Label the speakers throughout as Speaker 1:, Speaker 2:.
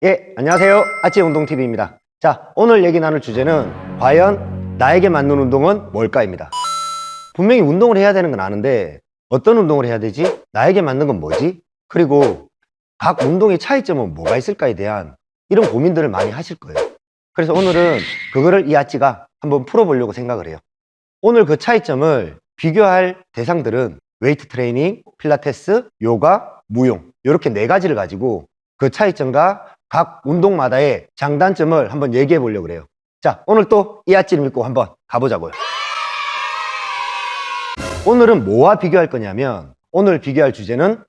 Speaker 1: 예, 안녕하세요. 아치 운동TV입니다. 자, 오늘 얘기 나눌 주제는 과연 나에게 맞는 운동은 뭘까입니다. 분명히 운동을 해야 되는 건 아는데 어떤 운동을 해야 되지? 나에게 맞는 건 뭐지? 그리고 각 운동의 차이점은 뭐가 있을까에 대한 이런 고민들을 많이 하실 거예요. 그래서 오늘은 그거를 이 아치가 한번 풀어보려고 생각을 해요. 오늘 그 차이점을 비교할 대상들은 웨이트 트레이닝, 필라테스, 요가, 무용 이렇게 네 가지를 가지고 그 차이점과 각 운동마다의 장단점을 한번 얘기해 보려고 그래요. 자, 오늘 또 이 아치를 믿고 한번 가보자고요. 오늘은 뭐와 비교할 거냐면 오늘 비교할 주제는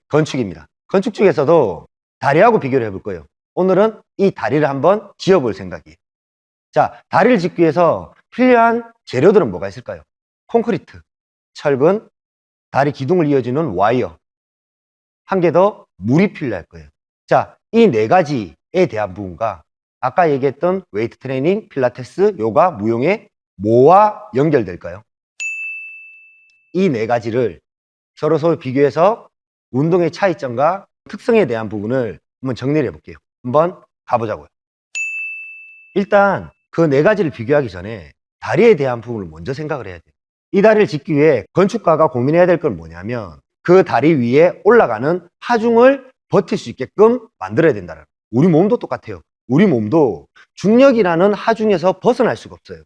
Speaker 1: 건축입니다. 건축 중에서도 다리하고 비교를 해볼 거예요. 오늘은 이 다리를 한번 지어볼 생각이에요. 자, 다리를 짓기 위해서 필요한 재료들은 뭐가 있을까요? 콘크리트, 철근, 다리 기둥을 이어주는 와이어, 한 개 더 물이 필요할 거예요. 자, 이 네 가지에 대한 부분과 아까 얘기했던 웨이트 트레이닝, 필라테스, 요가, 무용의 뭐와 연결될까요? 이 네 가지를 서로 비교해서 운동의 차이점과 특성에 대한 부분을 한번 정리를 해볼게요. 한번 가보자고요. 일단 그 네 가지를 비교하기 전에 다리에 대한 부분을 먼저 생각을 해야 돼요. 이 다리를 짓기 위해 건축가가 고민해야 될 건 뭐냐면 그 다리 위에 올라가는 하중을 버틸 수 있게끔 만들어야 된다는 거예요. 우리 몸도 똑같아요. 우리 몸도 중력이라는 하중에서 벗어날 수가 없어요.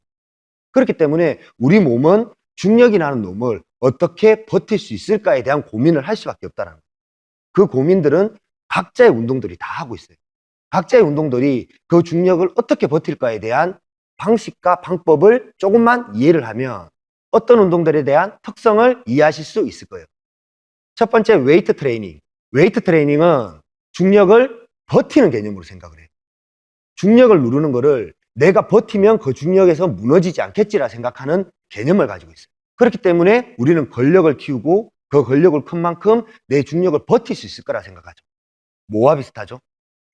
Speaker 1: 그렇기 때문에 우리 몸은 중력이라는 놈을 어떻게 버틸 수 있을까에 대한 고민을 할 수밖에 없다는 거예요. 그 고민들은 각자의 운동들이 다 하고 있어요. 각자의 운동들이 그 중력을 어떻게 버틸까에 대한 방식과 방법을 조금만 이해를 하면 어떤 운동들에 대한 특성을 이해하실 수 있을 거예요. 첫 번째, 웨이트 트레이닝. 웨이트 트레이닝은 중력을 버티는 개념으로 생각을 해요. 중력을 누르는 거를 내가 버티면 그 중력에서 무너지지 않겠지라 생각하는 개념을 가지고 있어요. 그렇기 때문에 우리는 근력을 키우고 그 근력을 큰 만큼 내 중력을 버틸 수 있을 거라 생각하죠. 뭐와 비슷하죠?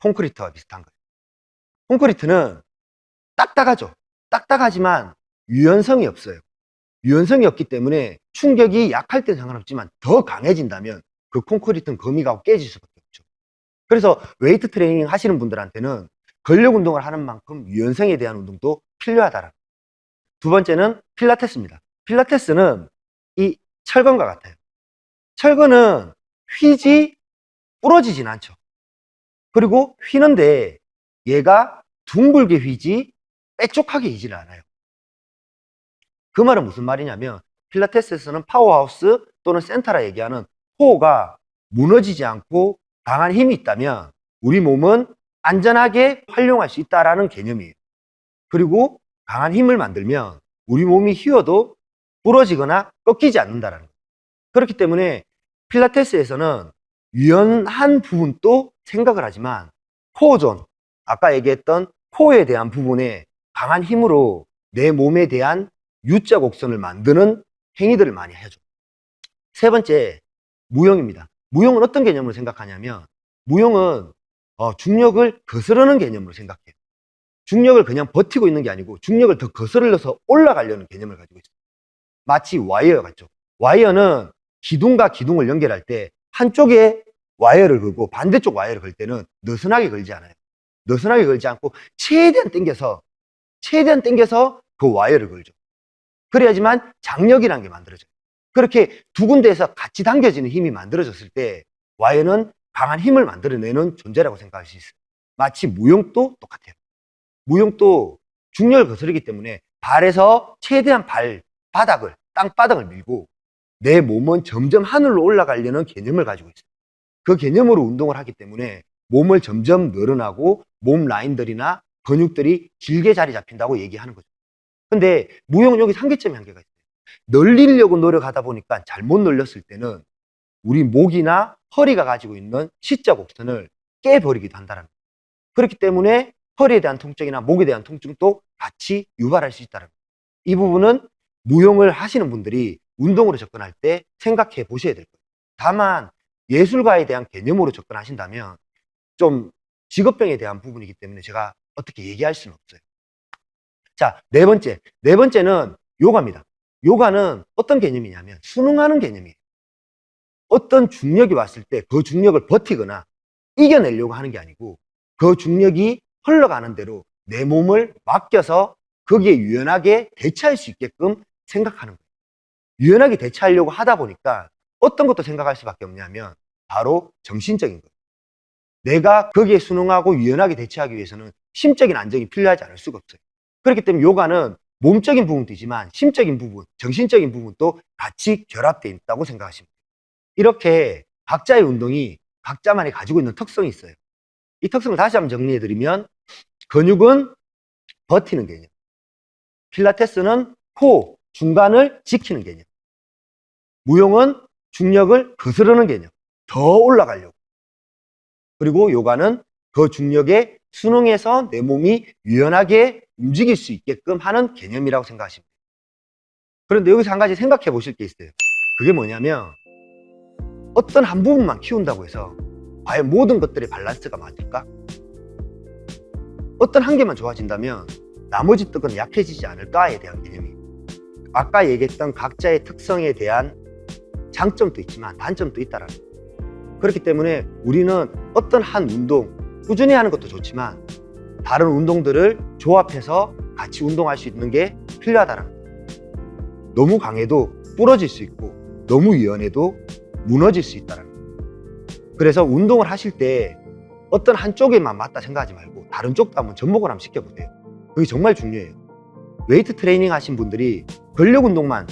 Speaker 1: 콘크리트와 비슷한 거예요. 콘크리트는 딱딱하죠. 딱딱하지만 유연성이 없어요. 유연성이 없기 때문에 충격이 약할 땐 상관없지만 더 강해진다면 그 콘크리트는 금이 가고 깨질 수밖에 없죠. 그래서 웨이트 트레이닝 하시는 분들한테는 근력 운동을 하는 만큼 유연성에 대한 운동도 필요하다라. 두 번째는 필라테스입니다. 필라테스는 이 철근과 같아요. 철근은 휘지 부러지진 않죠. 그리고 휘는데 얘가 둥글게 휘지 빼쪽하게 휘지를 않아요. 그 말은 무슨 말이냐면 필라테스에서는 파워하우스 또는 센터라 얘기하는 코어가 무너지지 않고 강한 힘이 있다면 우리 몸은 안전하게 활용할 수 있다라는 개념이에요. 그리고 강한 힘을 만들면 우리 몸이 휘어도 부러지거나 꺾이지 않는다라는 거예요. 그렇기 때문에 필라테스에서는 유연한 부분도 생각을 하지만 코어존, 아까 얘기했던 코어에 대한 부분에 강한 힘으로 내 몸에 대한 U자 곡선을 만드는 행위들을 많이 해줘. 세 번째, 무용입니다. 무용은 어떤 개념으로 생각하냐면 무용은 중력을 거스르는 개념으로 생각해요. 중력을 그냥 버티고 있는 게 아니고 중력을 더 거스르려서 올라가려는 개념을 가지고 있어요. 마치 와이어 같죠. 와이어는 기둥과 기둥을 연결할 때 한쪽에 와이어를 걸고 반대쪽 와이어를 걸 때는 느슨하게 걸지 않아요. 느슨하게 걸지 않고 최대한 당겨서 그 와이어를 걸죠. 그래야지만 장력이라는 게 만들어져요. 그렇게 두 군데에서 같이 당겨지는 힘이 만들어졌을 때 와이어는 강한 힘을 만들어내는 존재라고 생각할 수 있어요. 마치 무용도 똑같아요. 무용도 중력을 거스르기 때문에 발에서 최대한 땅바닥을 밀고 내 몸은 점점 하늘로 올라가려는 개념을 가지고 있어요. 그 개념으로 운동을 하기 때문에 몸을 점점 늘어나고 몸 라인들이나 근육들이 길게 자리 잡힌다고 얘기하는 거죠. 근데 무용은 여기 한계점이 한계가 있어요. 늘리려고 노력하다 보니까 잘못 늘렸을 때는 우리 목이나 허리가 가지고 있는 C자 곡선을 깨버리기도 한다는 거예요. 그렇기 때문에 허리에 대한 통증이나 목에 대한 통증도 같이 유발할 수 있다는 거예요. 이 부분은 무용을 하시는 분들이 운동으로 접근할 때 생각해 보셔야 될 거예요. 다만 예술가에 대한 개념으로 접근하신다면 좀 직업병에 대한 부분이기 때문에 제가 어떻게 얘기할 수는 없어요. 자, 네 번째는 요가입니다. 요가는 어떤 개념이냐면 순응하는 개념이에요. 어떤 중력이 왔을 때 그 중력을 버티거나 이겨내려고 하는 게 아니고 그 중력이 흘러가는 대로 내 몸을 맡겨서 거기에 유연하게 대처할 수 있게끔 생각하는 거예요. 유연하게 대처하려고 하다 보니까 어떤 것도 생각할 수밖에 없냐면 바로 정신적인 거예요. 내가 거기에 순응하고 유연하게 대처하기 위해서는 심적인 안정이 필요하지 않을 수가 없어요. 그렇기 때문에 요가는 몸적인 부분도 있지만 심적인 부분, 정신적인 부분도 같이 결합되어 있다고 생각하시면 돼요. 이렇게 각자의 운동이 각자만이 가지고 있는 특성이 있어요. 이 특성을 다시 한번 정리해드리면 근육은 버티는 개념, 필라테스는 코어, 중간을 지키는 개념, 무용은 중력을 거스르는 개념, 더 올라가려고. 그리고 요가는 그 중력에 순응해서 내 몸이 유연하게 움직일 수 있게끔 하는 개념이라고 생각하시면 돼요. 그런데 여기서 한 가지 생각해 보실 게 있어요. 그게 뭐냐면 어떤 한 부분만 키운다고 해서 과연 모든 것들의 밸런스가 맞을까? 어떤 한 개만 좋아진다면 나머지 떡은 약해지지 않을까에 대한 개념이, 아까 얘기했던 각자의 특성에 대한 장점도 있지만 단점도 있다라는 거예요. 그렇기 때문에 우리는 어떤 한 운동 꾸준히 하는 것도 좋지만 다른 운동들을 조합해서 같이 운동할 수 있는 게 필요하다는 거예요. 너무 강해도 부러질 수 있고 너무 유연해도 무너질 수 있다는 거예요. 그래서 운동을 하실 때 어떤 한쪽에만 맞다 생각하지 말고 다른 쪽도 한번 접목을 한번 시켜보세요. 그게 정말 중요해요. 웨이트 트레이닝 하신 분들이 근력 운동만,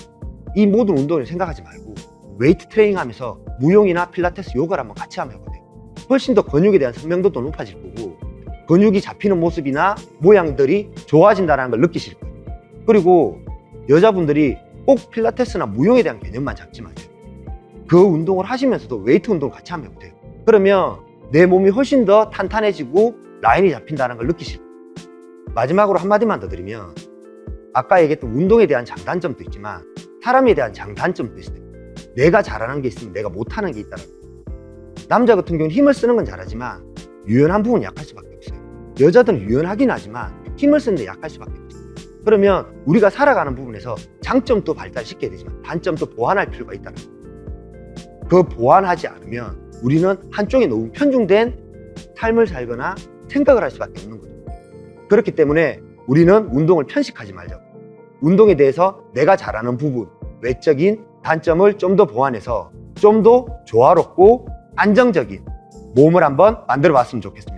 Speaker 1: 이 모든 운동을 생각하지 말고 웨이트 트레이닝 하면서 무용이나 필라테스, 요가를 한번 같이 하면 해보세요. 훨씬 더 근육에 대한 선명도도 높아질 거고 근육이 잡히는 모습이나 모양들이 좋아진다는 걸 느끼실 거예요. 그리고 여자분들이 꼭 필라테스나 무용에 대한 개념만 잡지 마세요. 그 운동을 하시면서도 웨이트 운동을 같이 하면 돼요. 그러면 내 몸이 훨씬 더 탄탄해지고 라인이 잡힌다는 걸 느끼실 거예요. 마지막으로 한마디만 더 드리면 아까 얘기했던 운동에 대한 장단점도 있지만 사람에 대한 장단점도 있어요. 내가 잘하는 게 있으면 내가 못하는 게 있다는 거예요. 남자 같은 경우는 힘을 쓰는 건 잘하지만 유연한 부분이 약할 수밖에 없어요. 여자들은 유연하긴 하지만 힘을 쓰는데 약할 수밖에 없어요. 그러면 우리가 살아가는 부분에서 장점도 발달시켜야 되지만 단점도 보완할 필요가 있다는 거예요. 그 보완하지 않으면 우리는 한쪽에 너무 편중된 삶을 살거나 생각을 할 수밖에 없는 거죠. 그렇기 때문에 우리는 운동을 편식하지 말자고. 운동에 대해서 내가 잘하는 부분, 외적인 단점을 좀 더 보완해서 좀 더 조화롭고 안정적인 몸을 한번 만들어 봤으면 좋겠습니다.